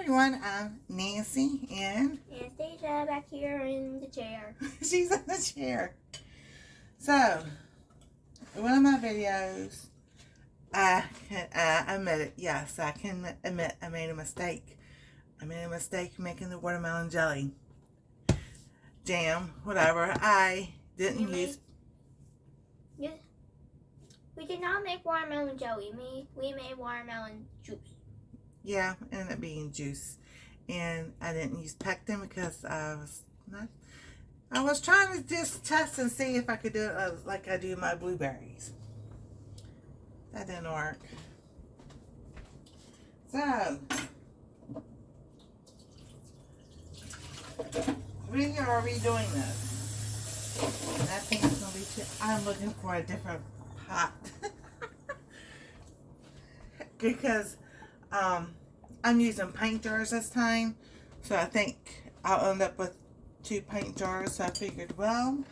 everyone, I'm Nancy and Anastasia back here in the chair. she's in the chair. So, in one of my videos, I admit it. Yes, I can admit I made a mistake. I made a mistake making the watermelon jelly jam, whatever. I didn't use. We did not make watermelon jelly. We made watermelon juice. Yeah, it ended up being juice, and I didn't use pectin because I was trying to just test and see if I could do it like I do my blueberries. That didn't work. So, we are redoing this. And I think it's going to be I'm looking for a different pot. Because I'm using paint jars this time. So I think I'll end up with 2 paint jars. So I figured, well,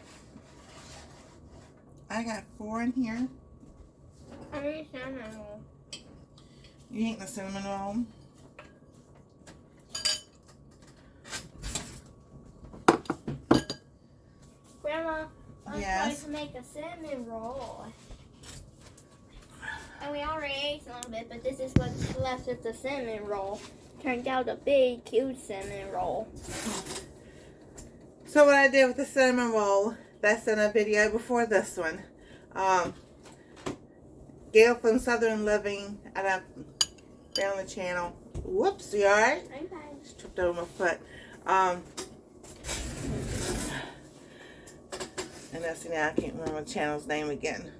I got 4 in here. I need cinnamon roll. You eating the cinnamon roll? Grandma, I'm Yes. trying to make a cinnamon roll. And we already ate a little bit, but this is what's left of the cinnamon roll. Turned out a big, cute cinnamon roll. So what I did with the cinnamon roll, that's in a video before this one. Gail from Southern Living, and I found the channel. Whoops, you alright? I'm fine. Just tripped over my foot. And that's now I can't remember the channel's name again.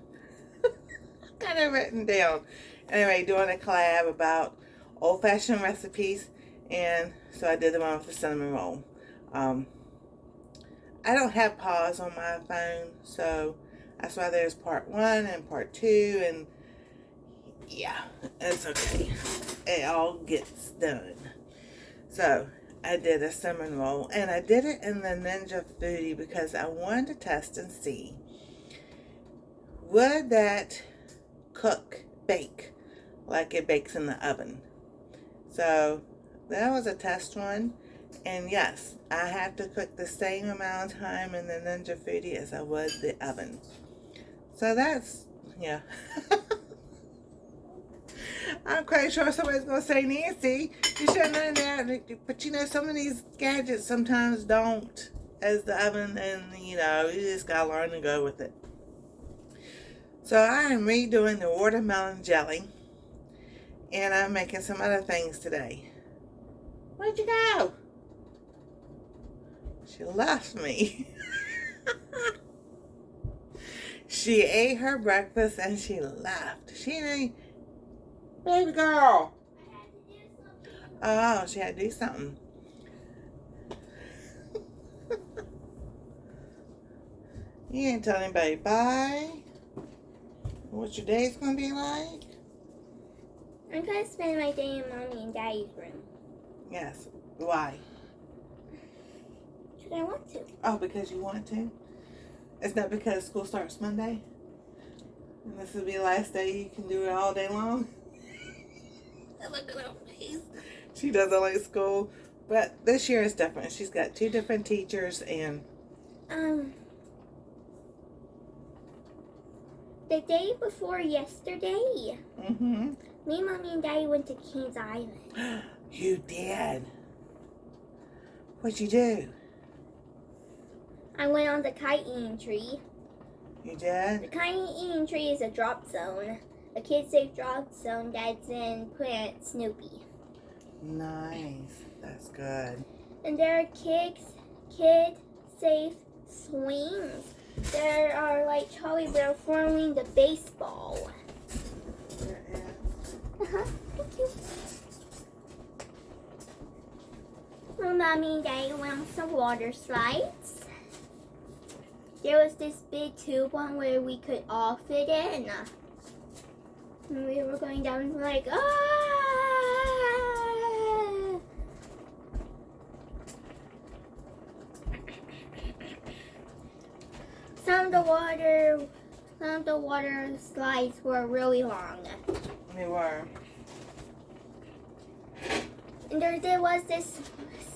Got it written down. Anyway, doing a collab about old-fashioned recipes, and so I did the one with the cinnamon roll. I don't have pause on my phone, so that's why there's part 1 and part 2, and yeah, it's okay. It all gets done. So I did a cinnamon roll, and I did it in the Ninja Foodi because I wanted to test and see, would that bake like it bakes in the oven. So that was a test one, and yes, I have to cook the same amount of time in the Ninja Foodi as I would the oven. So that's, yeah. I'm quite sure somebody's going to say, Nancy, you should have known that. But you know, some of these gadgets sometimes don't as the oven, and you know, you just got to learn to go with it. So I am redoing the watermelon jelly, and I'm making some other things today. Where'd you go? She left me. She ate her breakfast and she left. She ain't, baby girl. Oh, she had to do something. You ain't telling anybody bye. What your day's gonna be like? I'm going to spend my day in Mommy and Daddy's room. Yes. Why? Because I want to. Oh, because you want to? It's not because school starts Monday? And this will be the last day you can do it all day long? Look at her face. She doesn't like school. But this year is different. She's got 2 different teachers, and the day before yesterday, me, Mommy, and Daddy went to Kings Island. You did? What'd you do? I went on the kite eating tree. You did? The kite eating tree is a drop zone. A kid-safe drop zone that's in Plant Snoopy. Nice. That's good. And there are kid-safe swings. There are like Charlie Brown throwing the baseball. There is. Thank you. Well, Mommy and Daddy went on some water slides. There was this big tube one where we could all fit in. And we were going down and like, ah! Some of the water slides were really long. They were. And there was this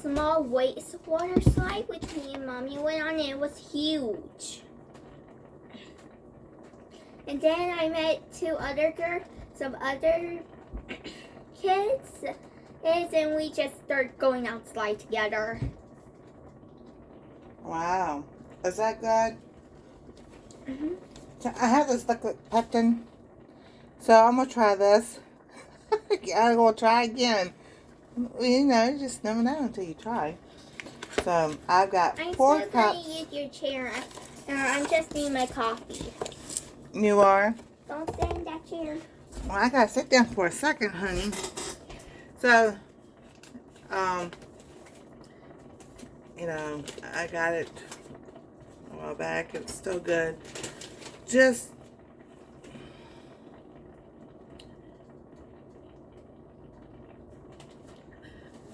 small water slide which me and Mommy went on, and it was huge. And then I met some other kids, and we just started going out slide together. Wow. Is that good? Mhm. So I have this liquid pectin. So I'm going to try this. I'm going to try again. You know, you just never know until you try. So I've got I'm 4 still cups. going to use your chair. I'm just doing my coffee. You are? Don't sit in that chair. Well, I got to sit down for a second, honey. So, you know, I got it a while back. It's still good. Just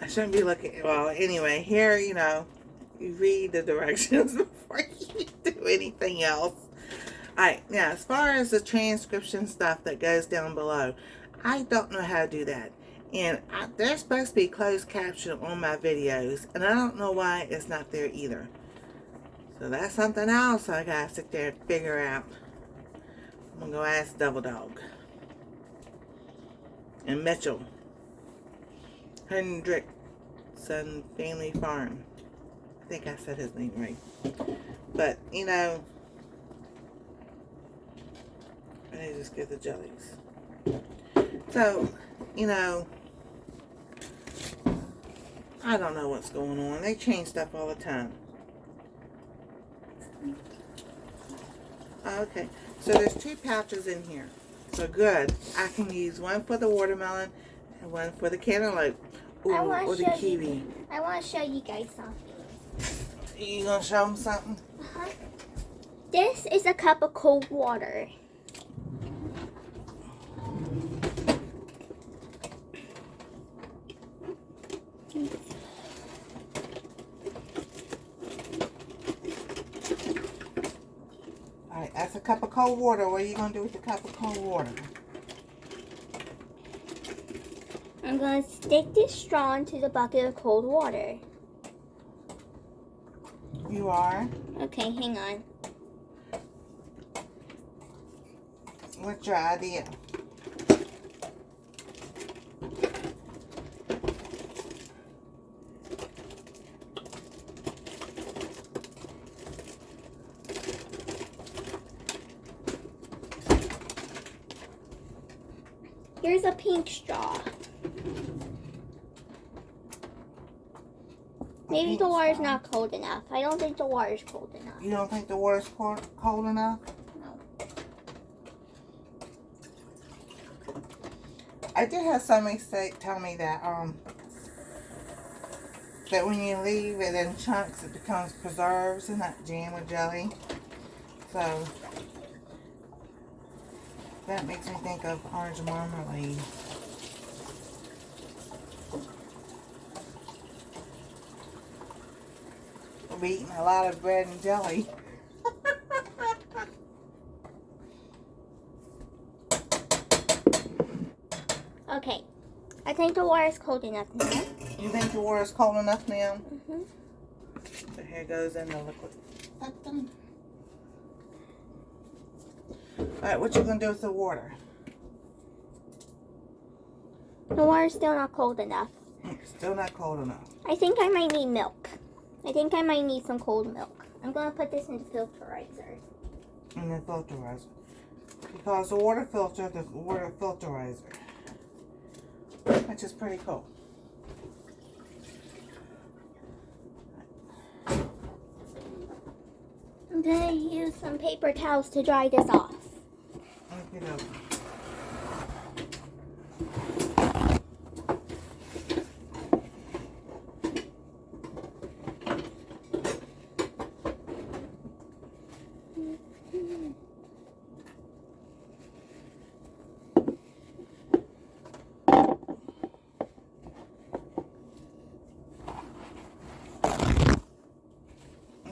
I shouldn't be looking. Well, anyway, here, you know, you read the directions before you do anything else. Alright, now, as far as the transcription stuff that goes down below, I don't know how to do that. And there's supposed to be closed caption on my videos, and I don't know why it's not there either. So that's something else I gotta sit there and figure out. I'm gonna go ask Double Dog and Mitchell Hendrickson Family Farm. I think I said his name right. But, you know, I just get the jellies. So, you know, I don't know what's going on. They change stuff all the time. Okay, so there's 2 pouches in here. So good. I can use one for the watermelon and one for the cantaloupe. Ooh, or the kiwi. I want to show you guys something. You gonna show them something? Uh-huh. This is a cup of cold water. Alright, that's a cup of cold water. What are you gonna do with the cup of cold water? I'm going to stick this straw into the bucket of cold water. You are? Okay, hang on. What's your idea? Here's a pink straw. Maybe the water's not cold enough. I don't think the water's cold enough. You don't think the water's cold enough? No. I did have somebody tell me that that when you leave it in chunks, it becomes preserves and not jam or jelly. So that makes me think of orange marmalade. We'll be eating a lot of bread and jelly. Okay. I think the water's cold enough now. You think the water's cold enough now? Mm-hmm. So here goes in the liquid. Alright, what you gonna do with the water? The water's still not cold enough. Still not cold enough. I think I might need milk. I think I might need some cold milk. I'm going to put this in the filterizer. In the filterizer. Because the water filterizer, which is pretty cool. I'm going to use some paper towels to dry this off. Okay, no.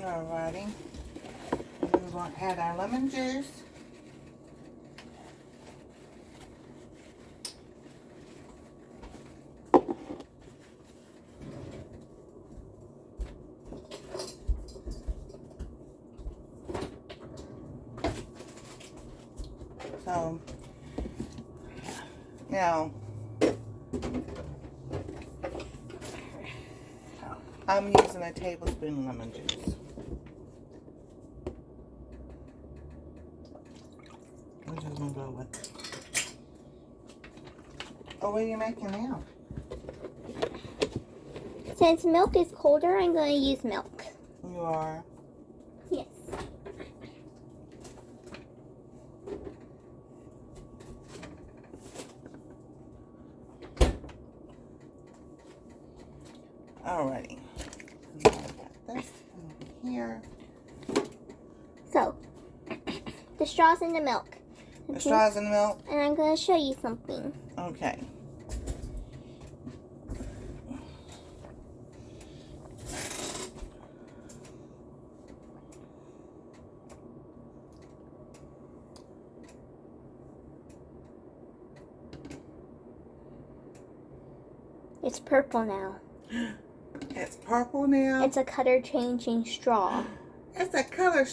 Alrighty. We're going to add our lemon juice. So now I'm using a tablespoon lemon juice. Which is gonna go with. Oh, what are you making now? Since milk is colder, I'm going to use milk. You are. Yes. Alrighty. I got this over here. So, the straw's in the milk. The straw's in the milk? And I'm going to show you something. Okay. It's purple now. It's purple now? It's a color changing straw. It's a color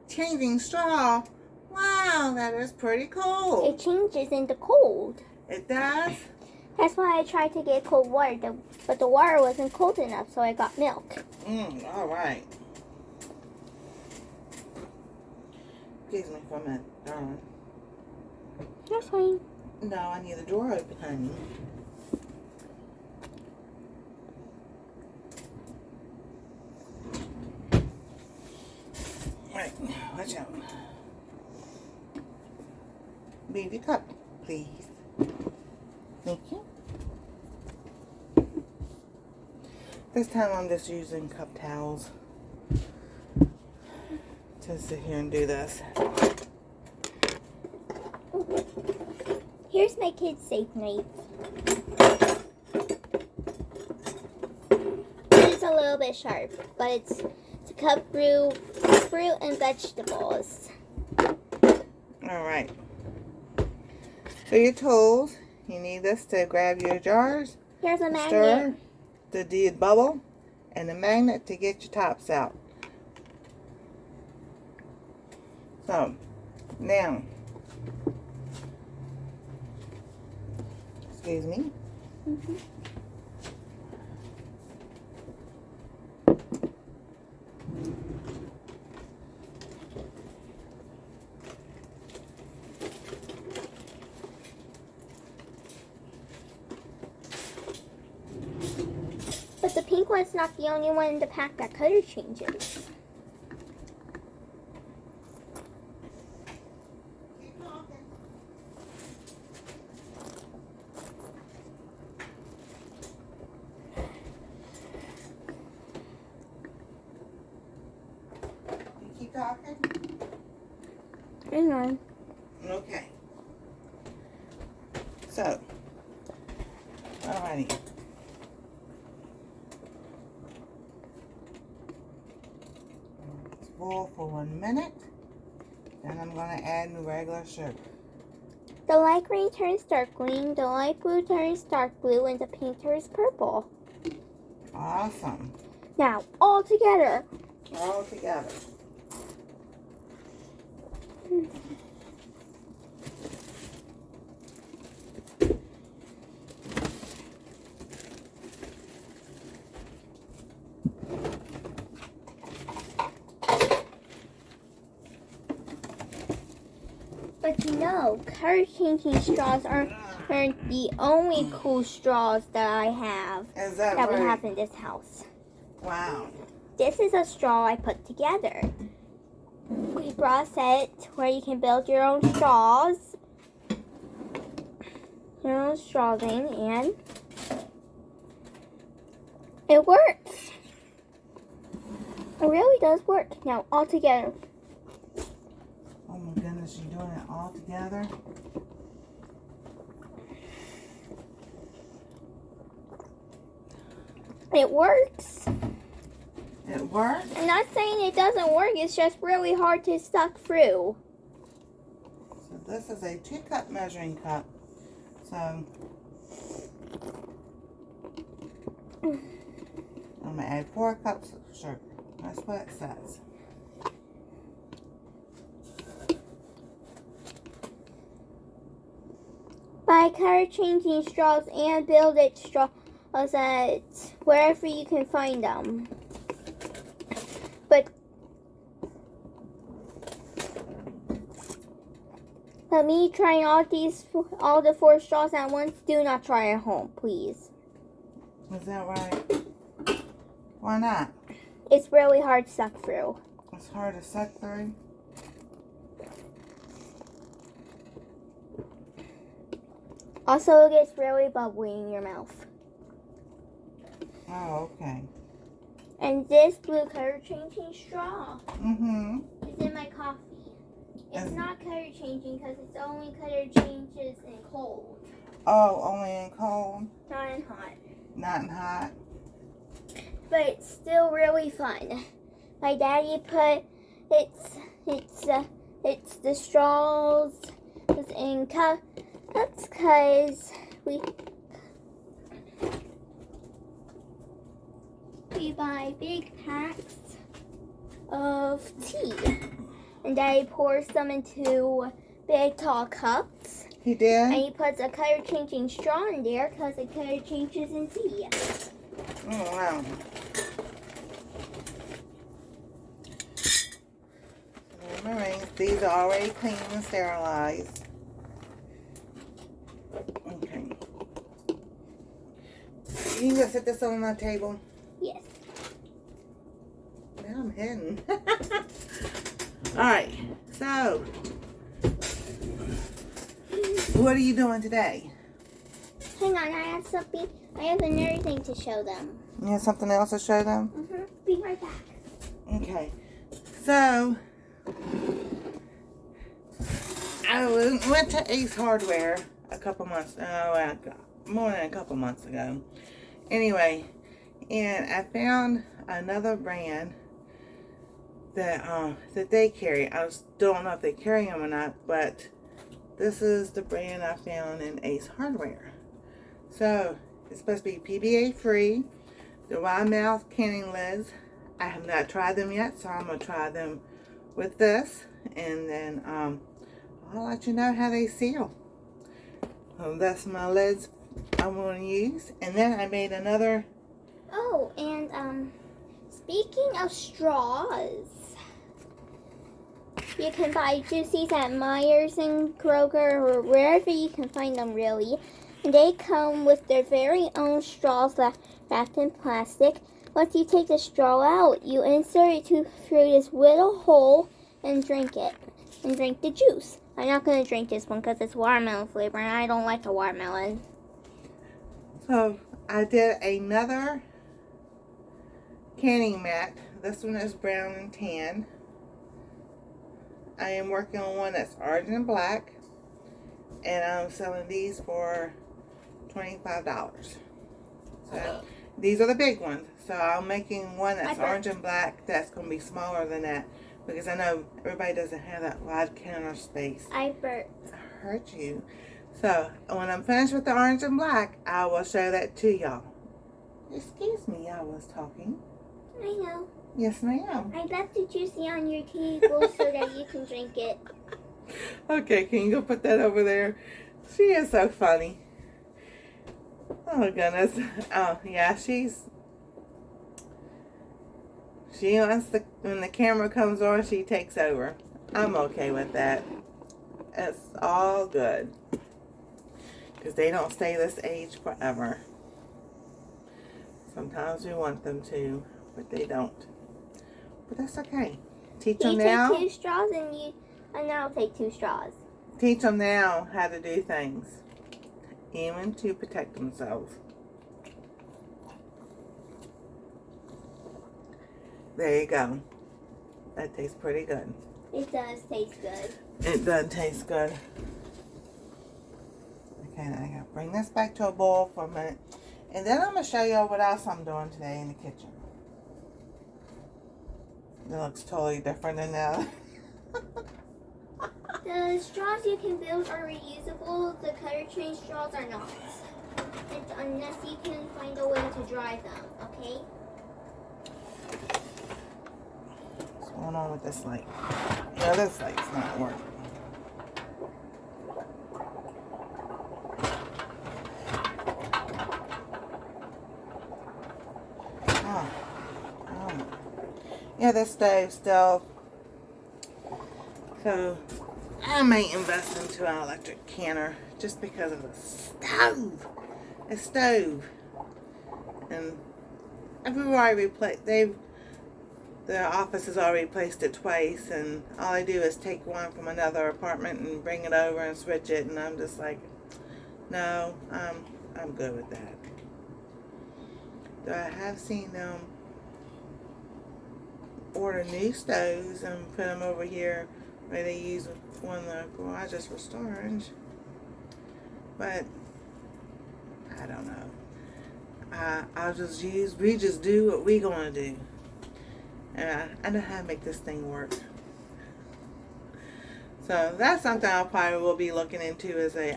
changing straw. Wow, that is pretty cool. It changes into cold. It does? That's why I tried to get cold water, but the water wasn't cold enough, so I got milk. Alright. Excuse me for a minute, darling. That's fine. No, I need the door open, honey. Right, watch out. Leave your cup, please. Thank you. This time I'm just using cup towels to sit here and do this. Here's my kid's safe knife. It's a little bit sharp, but it's to cut through fruit and vegetables. Alright. So your tools, you need this to grab your jars, Here's a stir, magnet. the debubble, and a magnet to get your tops out. So, now, excuse me. But the pink one's not the only one in the pack that color changes. You keep talking? Hang on. Okay. So, alrighty. Let's boil for 1 minute. Then I'm going to add the regular sugar. The light green turns dark green, the light blue turns dark blue, and the pink turns purple. Awesome. Now, all together. All together. But you know, color changing straws aren't the only cool straws that I have Is that that we right? have in this house. Wow. This is a straw I put together. We brought a set where you can build your own straws. Your own straw thing, and it works. It really does work. Now, all together. Oh my goodness, you're doing it all together? It works. It works? I'm not saying it doesn't work, it's just really hard to suck through. So this is a 2-cup measuring cup. So I'm going to add 4 cups of sugar. That's what it says. color changing straws and build it straws at wherever you can find them. But me trying all the 4 straws at once, do not try at home, please. Is that right? Why not? It's really hard to suck through. It's hard to suck through. Also, it gets really bubbly in your mouth. Oh, okay. And this blue color changing straw Mm-hmm. is in my coffee. It's not color changing because it's only color changes in cold. Oh, only in cold? Not in hot. Not in hot? But it's still really fun. My daddy put it's the straws in cups because we buy big packs of tea, and Daddy pours them into big tall cups. He did? And he puts a color changing straw in there because the color changes in tea. Oh, wow. These are already cleaned and sterilized. Okay. You can just set this on my table. Yes. Now I'm hidden. Alright, so what are you doing today? Hang on, I have another thing to show them. You have something else to show them? Mm-hmm. Be right back. Okay. So I went to Ace Hardware more than a couple months ago. Anyway, and I found another brand that they carry. I don't know if they carry them or not, but this is the brand I found in Ace Hardware. So it's supposed to be PBA free. The wide mouth canning lids. I have not tried them yet, so I'm gonna try them with this, and then I'll let you know how they seal. That's my lids I'm going to use. And then I made another. Oh, and speaking of straws, you can buy Juicies at Myers and Kroger or wherever you can find them, really. And they come with their very own straws wrapped in plastic. Once you take the straw out, you insert it through this little hole and drink it. And drink the juice. I'm not going to drink this one because it's watermelon flavor and I don't like a watermelon. So I did another canning mat. This one is brown and tan. I am working on one that's orange and black. And I'm selling these for $25. So these are the big ones. So I'm making one that's orange and black that's going to be smaller than that. Because I know everybody doesn't have that wide counter space. I burped. I heard you. So, when I'm finished with the orange and black, I will show that to y'all. Excuse me, I was talking. I know. Yes, ma'am. I left the Juicy on your table so that you can drink it. Okay, can you go put that over there? She is so funny. Oh, goodness. Oh, yeah, she wants when the camera comes on, she takes over. I'm okay with that. It's all good. Because they don't stay this age forever. Sometimes we want them to, but they don't. But that's okay. Teach them now. You take 2 straws and I'll take 2 straws. Teach them now how to do things. Even to protect themselves. There you go. That tastes pretty good. It does taste good. It does taste good. Okay, now I gotta bring this back to a boil for a minute. And then I'm gonna show y'all what else I'm doing today in the kitchen. It looks totally different than that. The straws you can build are reusable. The color change straws are not. Unless you can find a way to dry them, okay? What's going on with this light? Yeah, this light's not working. Oh. Yeah, this stove still. So I may invest into an electric canner just because of the stove. A stove. And we've already replaced. The office has already replaced it twice, and all I do is take one from another apartment and bring it over and switch it. And I'm just like, no, I'm good with that. Though I have seen them order new stoves and put them over here where they use one of the garages for storage. But I don't know. We just do what we gonna do. I know how to make this thing work. So that's something I probably will be looking into is a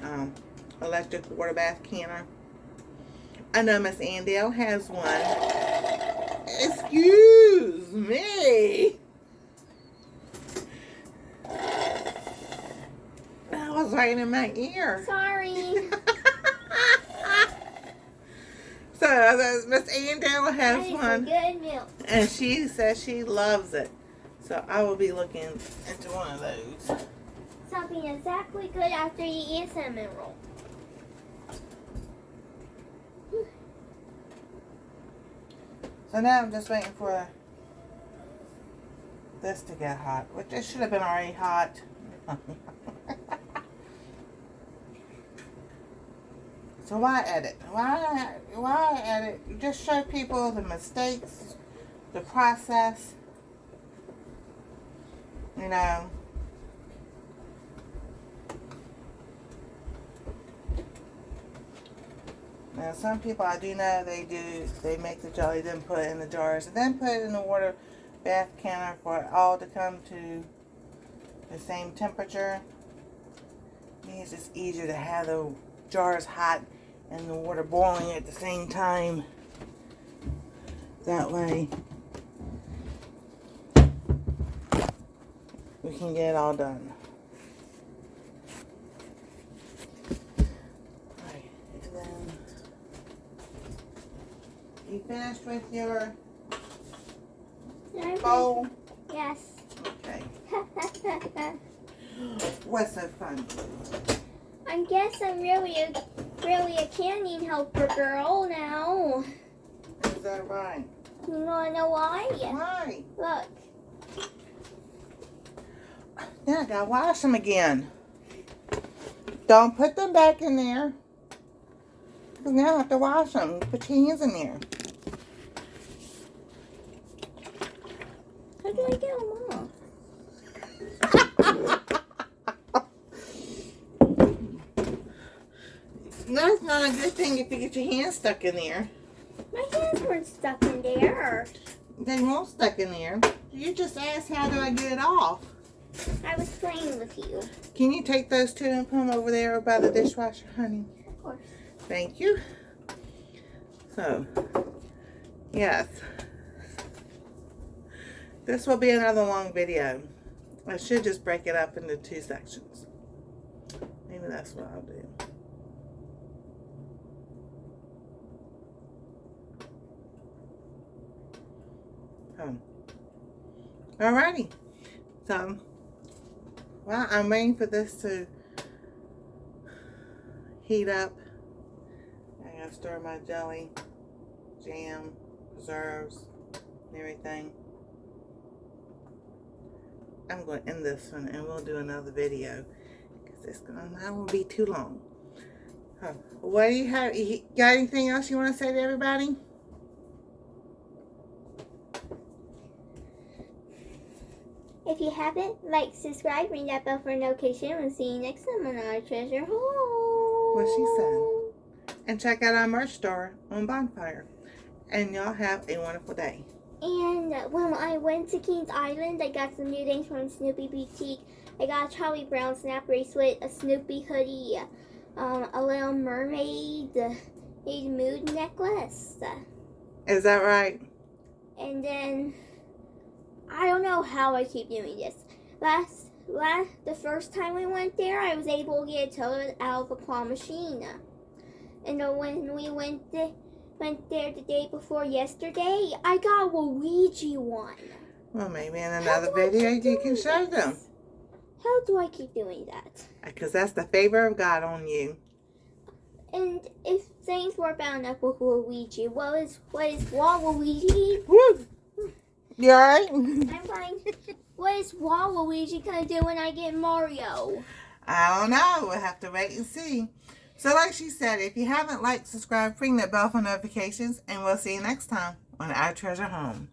electric water bath canner. I know Miss Andale has one. Excuse me. That was right in my ear. Sorry. So Miss Andale has That is one, good milk. and she says she loves it. So I will be looking into one of those. Something exactly good after you eat a cinnamon roll. So now I'm just waiting for this to get hot, which it should have been already hot. So why edit? Why edit? You just show people the mistakes, the process. You know. Now some people I do know they make the jelly, then put it in the jars, and then put it in the water bath canner for it all to come to the same temperature. I mean, it's just easier to have the jars hot and the water boiling at the same time. That way we can get it all done. Alright, and then you finished with your bowl? Yes. Okay. What's so funny? I guess I'm really a canning helper girl now. Is that right? You wanna know why? Why? Look. Now I gotta wash them again. Don't put them back in there. Because now I have to wash them. Put your hands in there. How do I get them off? That's not a good thing if you get your hands stuck in there. My hands weren't stuck in there. They won't stuck in there. You just asked how do I get it off. I was playing with you. Can you take those two and put them over there by the dishwasher, honey? Of course. Thank you. So, yes. This will be another long video. I should just break it up into 2 sections. Maybe that's what I'll do. Alrighty. So, well, I'm waiting for this to heat up. I gotta stir my jelly, jam, preserves, and everything. I'm going to end this one and we'll do another video because it's not going to be too long. What do you have? You got anything else you want to say to everybody? If you haven't, like, subscribe, ring that bell for notification. We'll see you next time on our treasure haul. What she said. And check out our merch store on Bonfire. And y'all have a wonderful day. And when I went to Kings Island, I got some new things from Snoopy Boutique. I got a Charlie Brown snap bracelet, a Snoopy hoodie, a Little Mermaid, a mood necklace. Is that right? And then, I don't know how I keep doing this. The first time we went there, I was able to get a toad out of a claw machine. And then when we went went there the day before yesterday, I got a Luigi one. Well, maybe in another video you can show them. How do I keep doing that? Because that's the favor of God on you. And if things were bound up with Luigi, what is Waluigi? Woo! You alright? I'm fine. What is Waluigi gonna do when I get Mario? I don't know. We'll have to wait and see. So like she said, if you haven't liked, subscribe, ring that bell for notifications, and we'll see you next time on Our Treasure Home.